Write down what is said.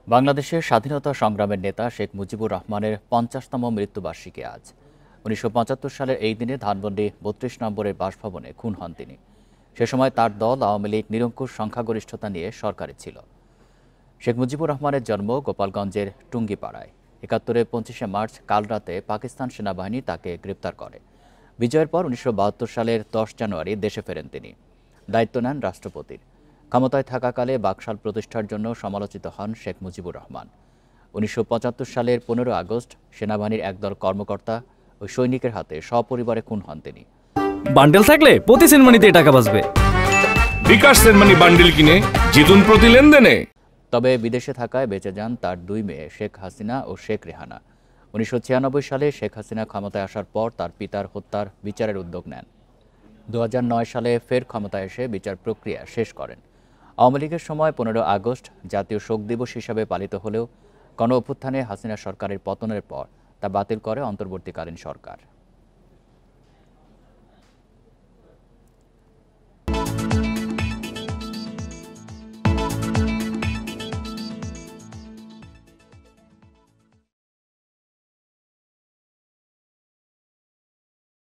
বাংলাদেশের স্বাধীনতা সংগ্রামের নেতা শেখ মুজিবুর রহমানের ৫০তম মৃত্যুবার্ষিকী আজ। ১৯৭৫ সালের এই দিনে ধানমন্ডি ৩২ নম্বরের বাসভবনে খুন হন তিনি। সে সময় তার দল আওয়ামী লীগ নিরঙ্কুশ সংখ্যাগরিষ্ঠতা নিয়ে সরকারে ছিল। শেখ মুজিবুর রহমানের জন্ম গোপালগঞ্জের টুঙ্গিপাড়ায়। ৭১-এ ২৫শে মার্চ কালরাতে পাকিস্তান সেনাবাহিনী তাকে গ্রেপ্তার করে। বিজয়ের পর ১৯৭২ সালের ১০ জানুয়ারি দেশে ফেরেন তিনি। দায়িত্ব নেন রাষ্ট্রপতির। ক্ষমতায় থাকাকালে বাকশাল প্রতিষ্ঠার জন্য সমালোচিত হন শেখ মুজিবুর রহমান। ১৯৭৫ সালের ১৫ আগস্ট সেনাবাহিনীর একদল কর্মকর্তা ও সৈনিকের হাতে সপরিবারে খুন হন তিনি। বান্ডেল থাকলে প্রতি সেনমানিতে টাকা বাঁচবে। বিকাশ সেনমানি বান্ডেল কিনে জিতুন প্রতি লেনদেনে। তবে বিদেশে থাকায় বেঁচে যান তার দুই মেয়ে শেখ হাসিনা ও শেখ রেহানা। ১৯৯৬ সালে শেখ হাসিনা ক্ষমতায় আসার পর তার পিতার হত্যার বিচারের উদ্যোগ নেন। ২০০৯ সালে ফের ক্ষমতায় এসে বিচার প্রক্রিয়া শেষ করেন। আওয়ামী লীগের সময় ১৫ আগস্ট জাতীয় শোক দিবস হিসাবে পালিত হলেও গণ অভ্যুত্থানে হাসিনা সরকারের পতনের পর তা বাতিল করে অন্তর্বর্তীকালীন সরকার।